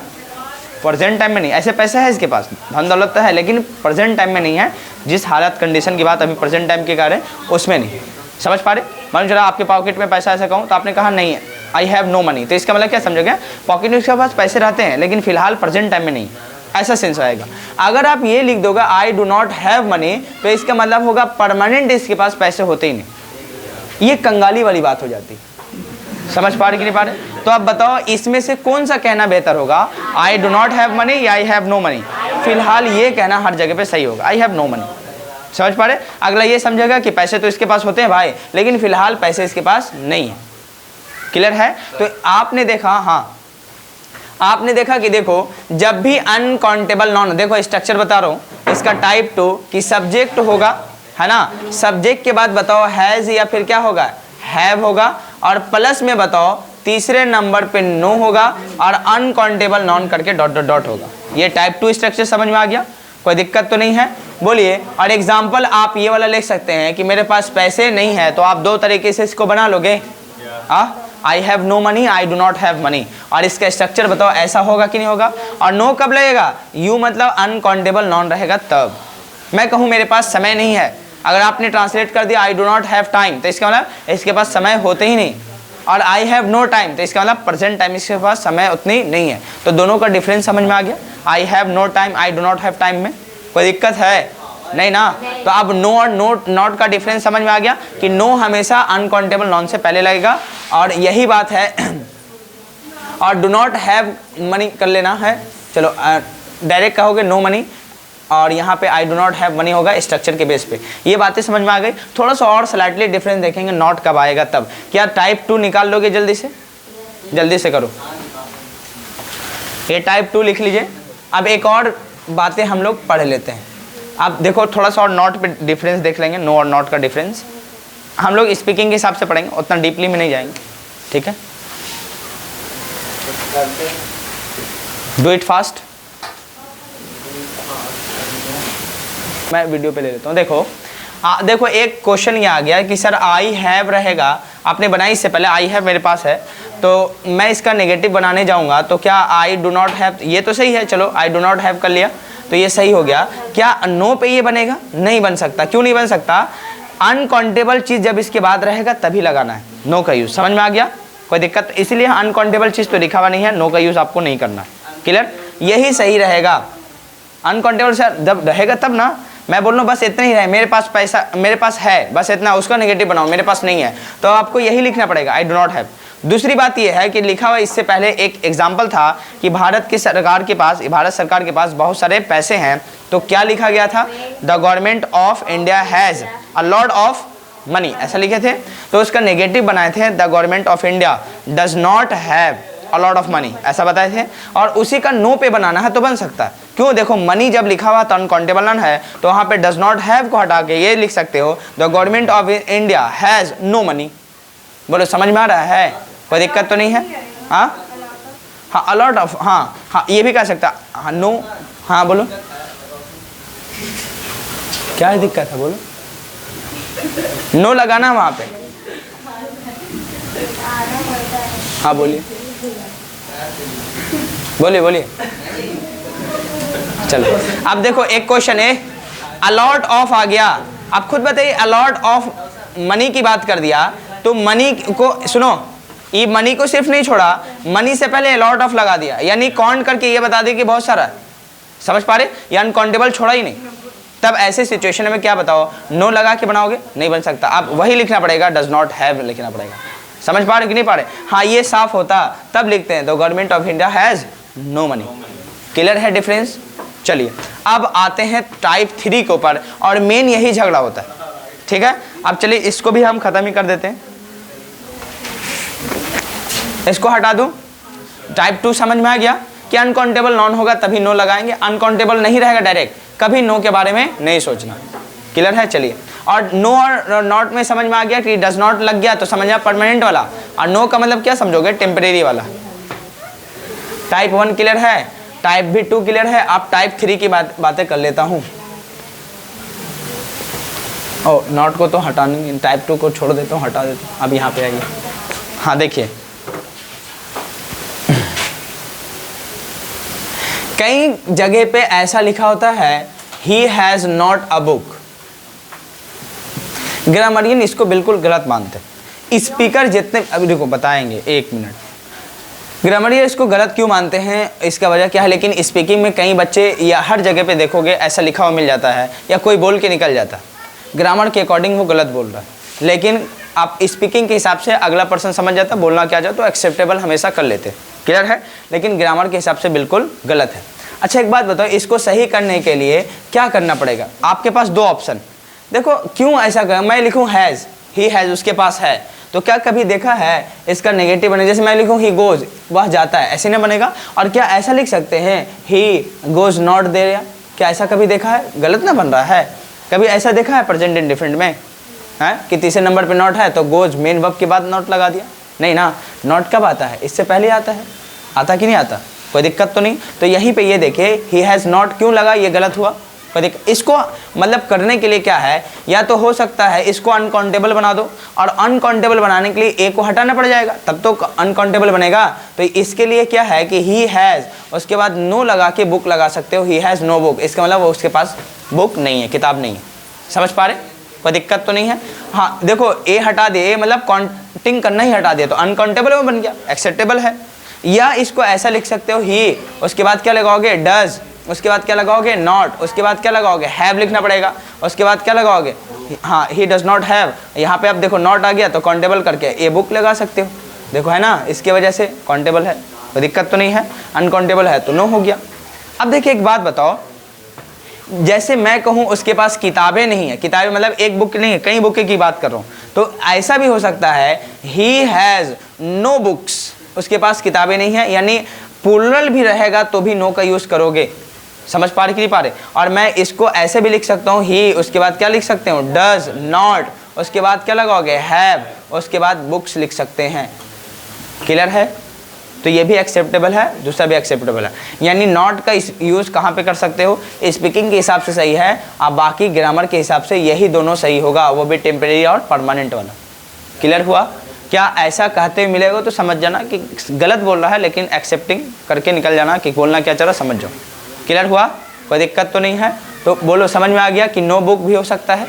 प्रेजेंट टाइम में नहीं। ऐसे पैसे है इसके पास, धन दौलत तो है, लेकिन प्रेजेंट टाइम में नहीं है। जिस हालत कंडीशन की बात अभी प्रेजेंट टाइम की कर रहे हैं उसमें नहीं। समझ पा रहे? मालूम चला आपके पॉकेट में पैसा ऐसा कहूँ तो आपने कहा नहीं है, आई हैव नो मनी, तो इसका मतलब क्या समझोगे? पॉकेट में उसके पास पैसे रहते हैं लेकिन फिलहाल प्रेजेंट टाइम में नहीं, ऐसा सेंस आएगा। अगर आप ये लिख दोगे आई डू नॉट हैव मनी, तो इसका मतलब होगा परमानेंट इसके पास पैसे होते ही नहीं। ये कंगाली वाली बात हो जाती। समझ पा रहे कि नहीं पा रहे? तो अब बताओ इसमें से कौन सा कहना बेहतर होगा, आई डू नॉट हैव मनी या आई हैव नो मनी? फिलहाल ये कहना हर जगह पे सही होगा, आई हैव नो मनी। समझ पा रहे? अगला ये समझेगा कि पैसे तो इसके पास होते हैं भाई, लेकिन फिलहाल पैसे इसके पास नहीं है। क्लियर है? तो आपने देखा, हाँ आपने देखा कि देखो जब भी अनकाउंटेबल नॉन, देखो स्ट्रक्चर बता रहा हूँ इसका, टाइप 2 कि सब्जेक्ट होगा, है ना, सब्जेक्ट के बाद बताओ हैज या फिर क्या होगा, हैव होगा, और प्लस में बताओ तीसरे नंबर पे नो होगा और अनकाउंटेबल नॉन करके डॉट डॉट डॉट होगा। ये टाइप 2 स्ट्रक्चर समझ में आ गया? कोई दिक्कत तो नहीं है? बोलिए। और एग्जाम्पल आप ये वाला लिख सकते हैं कि मेरे पास पैसे नहीं है, तो आप दो तरीके से इसको बना लोगे, I have no money, I do not have money, और इसका स्ट्रक्चर बताओ ऐसा होगा कि नहीं होगा? और नो कब लगेगा? यू मतलब अनकाउंटेबल नॉन रहेगा तब। मैं कहूँ मेरे पास समय नहीं है, अगर आपने ट्रांसलेट कर दिया आई डू नॉट हैव टाइम, तो इसका मतलब इसके पास समय होते ही नहीं। और आई हैव नो टाइम, तो इसका मतलब प्रेजेंट टाइम इसके पास समय उतनी नहीं है। तो दोनों का डिफरेंस समझ में आ गया? I have no time, I do not have time में कोई दिक्कत है? नहीं ना? तो अब नो और नॉट का डिफरेंस समझ में आ गया कि नो हमेशा अनकाउंटेबल नॉन से पहले लगेगा, और यही बात है। और डू नॉट हैव मनी कर लेना है, चलो डायरेक्ट कहोगे नो मनी, और यहाँ पे आई डू नॉट हैव मनी होगा स्ट्रक्चर के बेस पे। ये बातें समझ में आ गई? थोड़ा सा और स्लाइटली डिफरेंस देखेंगे, नॉट कब आएगा तब। क्या टाइप 2 निकाल लोगे? जल्दी से, जल्दी से करो, ये टाइप 2 लिख लीजिए। अब एक और बातें हम लोग पढ़ लेते हैं। अब देखो थोड़ा सा और नॉट पे डिफरेंस देख लेंगे, नो और नॉट का डिफरेंस हम लोग स्पीकिंग के हिसाब से पढ़ेंगे, उतना डीपली में नहीं जाएंगे, ठीक है? डू इट फास्ट, मैं वीडियो पे ले लेता हूँ। देखो देखो एक क्वेश्चन ये आ गया कि सर आई हैव रहेगा, आपने बनाई इससे पहले आई हैव मेरे पास है, तो मैं इसका नेगेटिव बनाने जाऊँगा तो क्या आई डू नॉट हैव, ये तो सही है, चलो आई डू नॉट हैव कर लिया तो ये सही हो गया। क्या नो पे ये बनेगा? नहीं बन सकता। क्यों नहीं बन सकता? अनकाउंटेबल चीज़ जब इसके बाद रहेगा तभी लगाना है नो का यूज़। समझ में आ गया? कोई दिक्कत? इसलिए अनकाउंटेबल चीज़ तो लिखा हुआ नहीं है, नो का यूज़ आपको नहीं करना। क्लियर? यही सही रहेगा। अनकाउंटेबल सर जब रहेगा तब ना, मैं बोल रहा हूँ बस इतना ही रहे, मेरे पास पैसा, मेरे पास है बस इतना, उसका नेगेटिव बनाओ, मेरे पास नहीं है, तो आपको यही लिखना पड़ेगा आई डू नॉट हैव। दूसरी बात यह है कि लिखा हुआ इससे पहले एक एग्जाम्पल था कि भारत सरकार के पास बहुत सारे पैसे हैं, तो क्या लिखा गया था? The government of India has a lot of money, ऐसा लिखे थे। तो उसका नेगेटिव बनाए थे the government of India does not have a lot of money, ऐसा बताए थे। और उसी का नो पे बनाना है तो बन सकता है। क्यों? देखो मनी जब लिखा हुआ तो अनकाउंटेबल नॉन है, तो वहाँ पे डज नॉट हैव को हटा के ये लिख सकते हो the government of India has no money. बोलो समझ में आ रहा है? कोई दिक्कत तो नहीं है? हाँ हाँ, अलॉट ऑफ, हाँ हाँ ये भी कह सकता, हाँ नो, हाँ बोलो क्या है दिक्कत है? बोलो नो लगाना वहाँ पे, हाँ बोलिए बोलिए बोलिए। चलो अब देखो एक क्वेश्चन है, अलॉट ऑफ आ गया। अब खुद बताइए, अलॉट ऑफ मनी की बात कर दिया तो मनी को सुनो, ये मनी को सिर्फ नहीं छोड़ा, मनी से पहले अलॉट ऑफ लगा दिया, यानी काउंट करके ये बता दिया कि बहुत सारा है। समझ पा रहे? ये अनकाउंटेबल छोड़ा ही नहीं, तब ऐसे सिचुएशन में क्या बताओ, नो लगा के बनाओगे, नहीं बन सकता, आप वही लिखना पड़ेगा, डज नॉट हैव लिखना पड़ेगा। समझ पा रहे कि नहीं पा रहे? हाँ, ये साफ होता तब लिखते हैं, the government of India has no money. Clear है डिफरेंस? चलिए अब आते हैं टाइप 3 के ऊपर, और मेन यही झगड़ा होता है। ठीक है, अब चलिए इसको भी हम खत्म ही कर देते हैं, इसको हटा दूं। टाइप 2 समझ में आ गया कि अनकाउंटेबल नॉन होगा तभी नो लगाएंगे, अनकाउंटेबल नहीं रहेगा डायरेक्ट, कभी नो के बारे में नहीं सोचना। क्लियर है? चलिए, और नो और नॉट में समझ में आ गया कि डज नॉट लग गया तो समझना परमानेंट वाला, और नो का मतलब क्या समझोगे, टेम्परेरी वाला। टाइप 1 क्लियर है, टाइप भी 2 क्लियर है। आप टाइप 3 की बातें कर लेता हूँ। ओ, नॉट को तो हटाने, टाइप 2 को छोड़ देता हूँ, हटा देता हूँ। अब यहाँ पे आइए, हाँ देखिए, कई जगह पे ऐसा लिखा होता है he has not a book. Grammarian इसको बिल्कुल गलत मानते हैं। स्पीकर जितने, अभी देखो बताएंगे, एक मिनट, ग्रामरियन इसको गलत क्यों मानते हैं, इसका वजह क्या है। लेकिन स्पीकिंग में कई बच्चे या हर जगह पे देखोगे ऐसा लिखा हुआ मिल जाता है, या कोई बोल के निकल जाता है, ग्रामर के अकॉर्डिंग वो गलत बोल रहा है। लेकिन आप स्पीकिंग के हिसाब से अगला पर्सन समझ जाता, बोलना क्या जाए तो एक्सेप्टेबल हमेशा कर लेते। क्लियर है? लेकिन ग्रामर के हिसाब से बिल्कुल गलत है। अच्छा एक बात बताओ, इसको सही करने के लिए क्या करना पड़ेगा? आपके पास दो ऑप्शन, देखो क्यों ऐसा कर, मैं लिखूं हैज़, ही हैज़, उसके पास है, तो क्या कभी देखा है इसका नेगेटिव बने? जैसे मैं लिखूं ही गोज, वह जाता है, ऐसे नहीं बनेगा। और क्या ऐसा लिख सकते हैं ही गोज नॉट देयर? क्या ऐसा कभी देखा है? गलत ना बन रहा है? कभी ऐसा देखा है प्रेजेंट इंडिफरेंट में है कि तीसरे नंबर पे नॉट है तो गोज मेन वर्ब के बाद नॉट लगा दिया? नहीं ना, नॉट कब आता है? इससे पहले आता है। आता कि नहीं आता? कोई दिक्कत तो नहीं। तो यहीं पे ये देखिए ही हैज़ नॉट क्यों लगा, ये गलत हुआ। कोई दिक्कत? इसको मतलब करने के लिए क्या है, या तो हो सकता है इसको अनकाउंटेबल बना दो, और अनकाउंटेबल बनाने के लिए ए को हटाना पड़ जाएगा, तब तो अनकाउंटेबल बनेगा। तो इसके लिए क्या है कि ही हैज़, उसके बाद नो लगा के बुक लगा सकते हो, ही हैज़ नो बुक, इसका मतलब वो उसके पास बुक नहीं है, किताब नहीं है। समझ पा रहे? कोई दिक्कत तो नहीं है? हाँ देखो, ए हटा दे, मतलब काउंटिंग करना ही हटा दिया तो अनकाउंटेबल में बन गया, एक्सेप्टेबल है। या इसको ऐसा लिख सकते हो ही, उसके बाद क्या लगाओगे, डज, उसके बाद क्या लगाओगे, नॉट, उसके बाद क्या लगाओगे, हैव लिखना पड़ेगा, उसके बाद क्या लगाओगे, हाँ ही डज नॉट हैव। यहाँ पे आप देखो नॉट आ गया तो काउंटेबल करके ए बुक लगा सकते हो, देखो है ना, इसके वजह से काउंटेबल है, कोई दिक्कत तो नहीं है। अनकाउंटेबल है तो नो हो गया। अब देखिए एक बात बताओ, जैसे मैं कहूँ उसके पास किताबें नहीं है, किताबें मतलब एक बुक नहीं है, कई बुक की बात कर रहा हूँ, तो ऐसा भी हो सकता है ही हैज़ नो बुक्स, उसके पास किताबें नहीं है, यानी प्लूरल भी रहेगा तो भी नो का यूज़ करोगे। समझ पा रहे कि नहीं पा रहे? और मैं इसको ऐसे भी लिख सकता हूँ ही, उसके बाद क्या लिख सकते हो, डज नॉट, उसके बाद क्या लगाओगे, हैव, उसके बाद बुक्स लिख सकते हैं। क्लियर है? तो ये भी एक्सेप्टेबल है, दूसरा भी एक्सेप्टेबल है। यानी नॉट का यूज़ कहाँ पे कर सकते हो, स्पीकिंग के हिसाब से सही है, अब बाकी ग्रामर के हिसाब से यही दोनों सही होगा, वो भी टेम्परेरी और परमानेंट वाला। क्लियर हुआ? क्या ऐसा कहते हुए मिलेगा तो समझ जाना कि गलत बोल रहा है, लेकिन एक्सेप्टिंग करके निकल जाना कि बोलना क्या चाह रहा, समझ जाओ। क्लियर हुआ? कोई दिक्कत तो नहीं है? तो बोलो, समझ में आ गया कि नो बुक भी हो सकता है।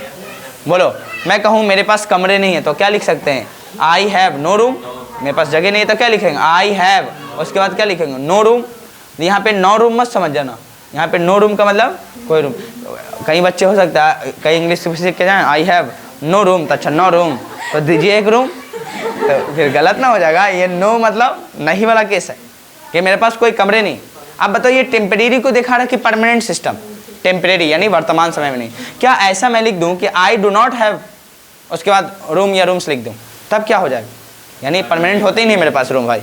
बोलो, मैं कहूँ मेरे पास कमरे नहीं है तो क्या लिख सकते हैं, आई हैव नो रूम, मेरे पास जगह नहीं है तो क्या लिखेंगे, आई हैव, उसके बाद क्या लिखेंगे, नो रूम। यहाँ पे नो रूम मत समझ जाना, यहाँ पे नो रूम का मतलब कोई रूम। कई बच्चे हो सकता है कई इंग्लिश सीख के जाए, आई हैव नो रूम, तो अच्छा नो रूम तो दीजिए एक रूम, तो फिर गलत ना हो जाएगा। ये नो मतलब नहीं वाला केस है कि मेरे पास कोई कमरे नहीं। अब बताओ, ये टेम्परेरी को दिखा रहा है कि परमानेंट सिस्टम, टेम्परेरी यानी वर्तमान समय में नहीं। क्या ऐसा मैं लिख दूं कि आई डू नॉट हैव, उसके बाद रूम या रूम्स लिख दूं, तब क्या हो जाएगा, यानी परमानेंट होते ही नहीं मेरे पास रूम। भाई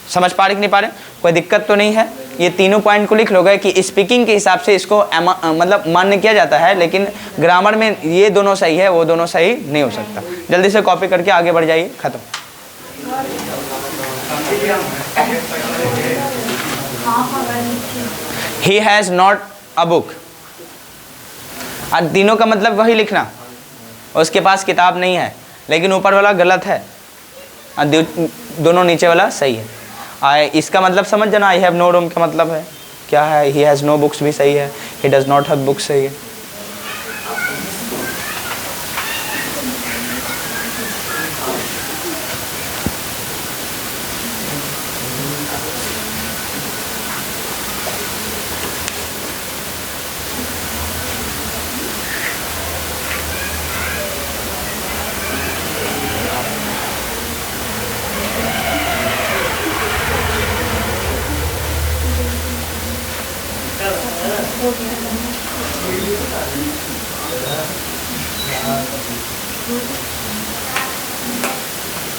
समझ पा रहे कि नहीं पा रहे? कोई दिक्कत तो नहीं है? ये तीनों पॉइंट को लिख लोगे कि स्पीकिंग के हिसाब से इसको मतलब मान्य किया जाता है, लेकिन ग्रामर में ये दोनों सही है, वो दोनों सही नहीं हो सकता। जल्दी से कॉपी करके आगे बढ़ जाइए, खत्म। ही हैज़ नॉट अ बुक, और तीनों का मतलब वही लिखना, उसके पास किताब नहीं है, लेकिन ऊपर वाला गलत है और दोनों नीचे वाला सही है। इसका मतलब समझ जाना, आई हैव नो रूम का मतलब है क्या है, ही हैज़ नो बुक्स भी सही है, he does not have books सही है।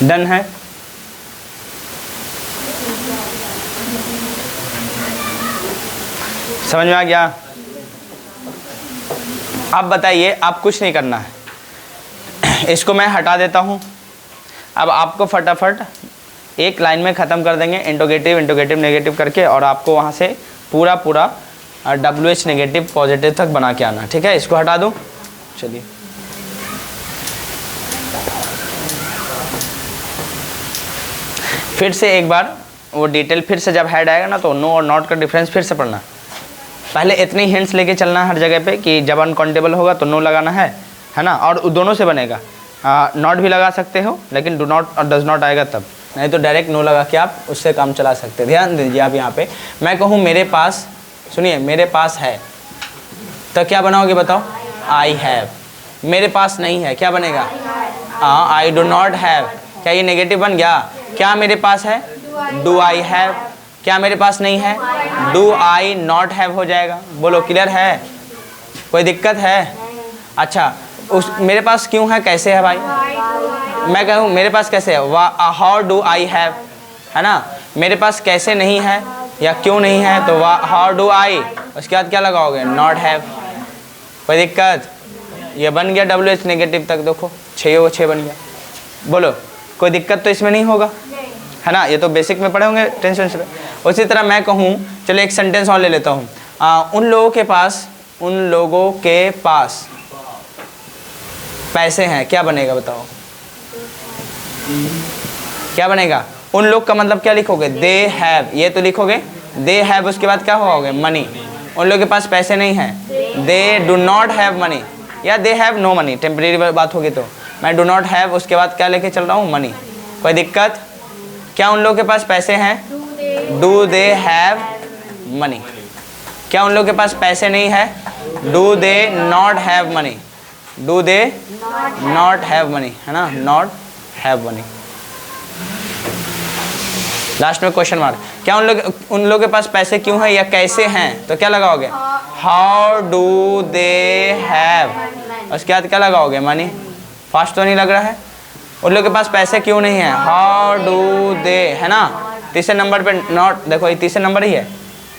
डन है। समझ में आ गया? अब बताइए, आप कुछ नहीं करना है, इसको मैं हटा देता हूँ। अब आपको फटाफट एक लाइन में ख़त्म कर देंगे इंटरोगेटिव इंटरोगेटिव नेगेटिव करके, और आपको वहाँ से पूरा पूरा WH नेगेटिव पॉजिटिव तक बना के आना। ठीक है, इसको हटा दूँ। चलिए, फिर से एक बार वो डिटेल फिर से जब हेड आएगा ना, तो नो और नॉट का डिफरेंस फिर से पढ़ना। पहले इतनी हिंट्स लेके चलना है हर जगह पे कि जब अनकाउंटेबल होगा तो नो लगाना है ना, और दोनों से बनेगा। नॉट भी लगा सकते हो, लेकिन डू नॉट और डज नॉट आएगा तब, नहीं तो डायरेक्ट नो लगा के आप उससे काम चला सकते हैं। ध्यान दीजिए, आप यहाँ पे मैं कहूँ मेरे पास, सुनिए, मेरे पास है, तो क्या बनाओगे बताओ? I have. मेरे पास नहीं है, क्या बनेगा? आई डू नॉट हैव। क्या ये नेगेटिव बन गया? क्या मेरे पास है? Do I have. क्या मेरे पास नहीं है? डू आई नॉट हैव हो जाएगा। बोलो, क्लियर है? कोई दिक्कत है? अच्छा, उस मेरे पास क्यों है, कैसे है भाई? मैं कहूँ मेरे पास कैसे है, हाउ डू आई हैव, है ना। मेरे पास कैसे नहीं है या क्यों नहीं है, तो हाउ डू आई, उसके बाद क्या लगाओगे? Not have. कोई दिक्कत? ये बन गया WH नेगेटिव तक, देखो 6 बन गया। बोलो, कोई दिक्कत तो इसमें नहीं होगा, है ना। ये तो बेसिक में पढ़े होंगे, टेंशन से। उसी तरह मैं कहूँ, चलो एक सेंटेंस और ले लेता हूँ। उन लोगों के पास पैसे हैं, क्या बनेगा बताओ? क्या बनेगा? उन लोग का मतलब क्या लिखोगे? They have. ये तो लिखोगे दे हैव, उसके बाद क्या होगा? मनी। उन लोगों के पास पैसे नहीं हैं, they do not have money, या they have no money. Temporary बात होगी तो मैं डू नॉट हैव, उसके बाद क्या लेके चल रहा हूँ? मनी। कोई दिक्कत? क्या उन लोगों के पास पैसे हैं? Do they have money. क्या उन लोगों के पास पैसे नहीं है? Do they not have money. Do they not have money, है ना, नॉट हैव मनी। लास्ट में क्वेश्चन मार्क। क्या उन लोगों के पास पैसे क्यों हैं या कैसे हैं, तो क्या लगाओगे? हाउ डू दे हैव, उसके बाद क्या लगाओगे? मनी। फास्ट तो नहीं लग रहा है? उन लोगों के पास पैसे क्यों नहीं है? हाउ डू दे, है ना। तीसरे नंबर पे नॉट, देखो ये तीसरे नंबर ही है।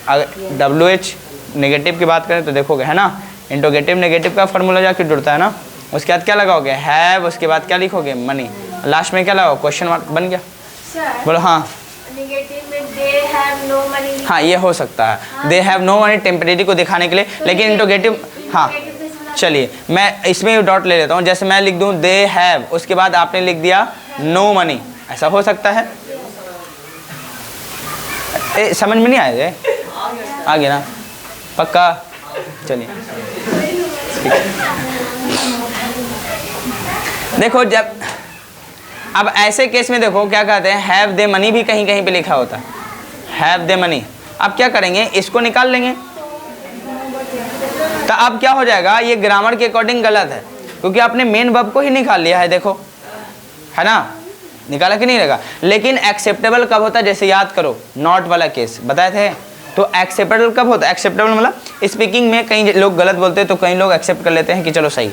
अगर WH नेगेटिव की बात करें तो देखोगे, है ना, इंटरोगेटिव नेगेटिव का फार्मूला जाके जुड़ता है ना। उसके बाद क्या लगाओगे? हैव, उसके बाद क्या लिखोगे? मनी। लास्ट में क्या लगाओ? Question mark. बन गया? बोलो हाँ। नेगेटिव में दे हैव नो मनी। हाँ, ये हो सकता है, they have no money temporary को दिखाने के लिए, लेकिन इंटरोगेटिव, हाँ चलिए मैं इसमें डॉट ले लेता हूँ। जैसे मैं लिख दूँ दे हैव, उसके बाद आपने लिख दिया नो मनी, ऐसा हो सकता है? समझ में नहीं आया? आ गया ना? पक्का? चलिए देखो, जब अब ऐसे केस में देखो क्या कहते हैं, हैव दे मनी भी कहीं कहीं पे लिखा होता है, हैव दे मनी। अब क्या करेंगे, इसको निकाल लेंगे, तो अब क्या हो जाएगा, ये ग्रामर के अकॉर्डिंग गलत है, क्योंकि आपने मेन वर्ब को ही निकाल लिया है। देखो, है ना, निकाला कि नहीं लगा। लेकिन एक्सेप्टेबल कब होता है, जैसे याद करो नॉट वाला केस बताए थे, तो एक्सेप्टेबल कब होता है? एक्सेप्टेबल मतलब स्पीकिंग में कई लोग गलत बोलते हैं तो कई लोग एक्सेप्ट कर लेते हैं कि चलो सही,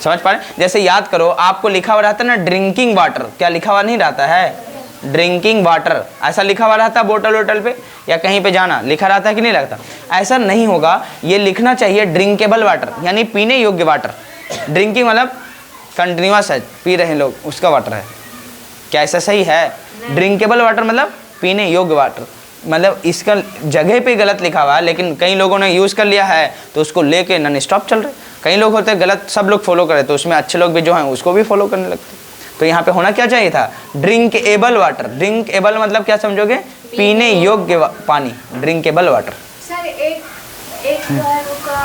समझ पा रहे। जैसे याद करो, आपको लिखा हुआ रहता है ना ड्रिंकिंग वाटर, क्या लिखा हुआ नहीं रहता है? ड्रिंकिंग वाटर ऐसा लिखा हुआ रहता है बोतल वोटल पे, या कहीं पे जाना लिखा रहता है कि नहीं लगता? ऐसा नहीं होगा, ये लिखना चाहिए ड्रिंकेबल वाटर, यानी पीने योग्य वाटर। ड्रिंकिंग मतलब कंटिन्यूअस है, पी रहे हैं लोग, उसका वाटर है। क्या ऐसा सही है? ड्रिंकेबल वाटर मतलब पीने योग्य वाटर, मतलब इसका जगह पे गलत लिखा हुआ है, लेकिन कई लोगों ने यूज़ कर लिया है तो उसको लेके नॉन स्टॉप चल रहे। कई लोग होते हैं गलत, सब लोग फॉलो करे, तो उसमें अच्छे लोग भी जो हैं उसको भी फॉलो करने लगते। तो यहाँ पे होना क्या चाहिए था? Drinkable water. ड्रिंकेबल मतलब क्या समझोगे? पीने योग्य पानी, ड्रिंकेबल वाटर। सर एक वर्ब का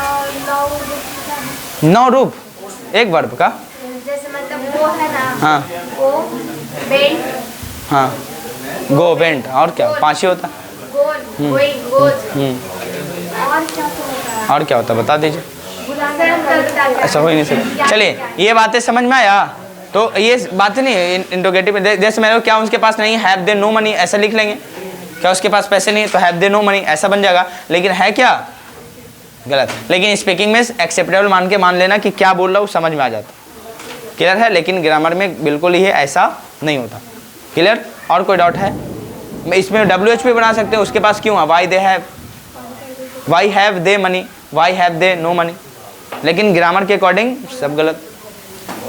9 रूप, एक वर्ब का, जैसे मतलब वो है ना, हाँ वो बेंट, हाँ गो वेंट, और क्या 5 ही होता? गोल गोइंग गोज, और क्या होता है? और क्या होता बता दीजिए। ऐसा हो ही नहीं सकता। चलिए, ये बातें समझ में आया? तो ये बातें नहीं इंटरोगेटिव में, जैसे मैंने क्या उनके पास नहीं, हैव दे नो मनी ऐसा लिख लेंगे। क्या उसके पास पैसे नहीं है तो हैव दे नो मनी ऐसा बन जाएगा, लेकिन है क्या? गलत। लेकिन स्पीकिंग में एक्सेप्टेबल मान के मान लेना कि क्या बोल रहा हूँ, समझ में आ जाता, क्लियर है। लेकिन ग्रामर में बिल्कुल ही ऐसा नहीं होता। क्लियर? और कोई डाउट है? इसमें WH भी बना सकते हो, उसके पास क्यों है, why they have, why have they money, why have they know money. लेकिन ग्रामर के अकॉर्डिंग सब गलत,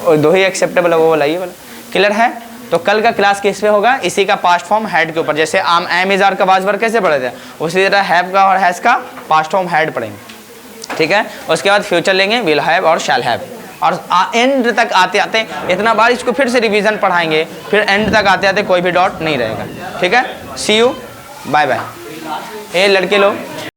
और दो ही एक्सेप्टेबल है, वो वाला ये वाला। क्लियर है? तो कल का क्लास किस पे होगा, इसी का पास्ट फॉर्म हैड के ऊपर। जैसे आम एम इज आर का पास्ट वर्ब कैसे पढ़े थे, उसी तरह हैव का और हैज का पास्ट फॉर्म हैड पढ़ेंगे। ठीक है? उसके बाद फ्यूचर लेंगे, विल हैव और शैल हैव। और एंड तक आते आते इतना बार इसको फिर से रिवीजन पढ़ाएंगे, फिर एंड तक आते आते कोई भी डॉट नहीं रहेगा। ठीक है? सी यू, बाय बाय। ये लड़के लोग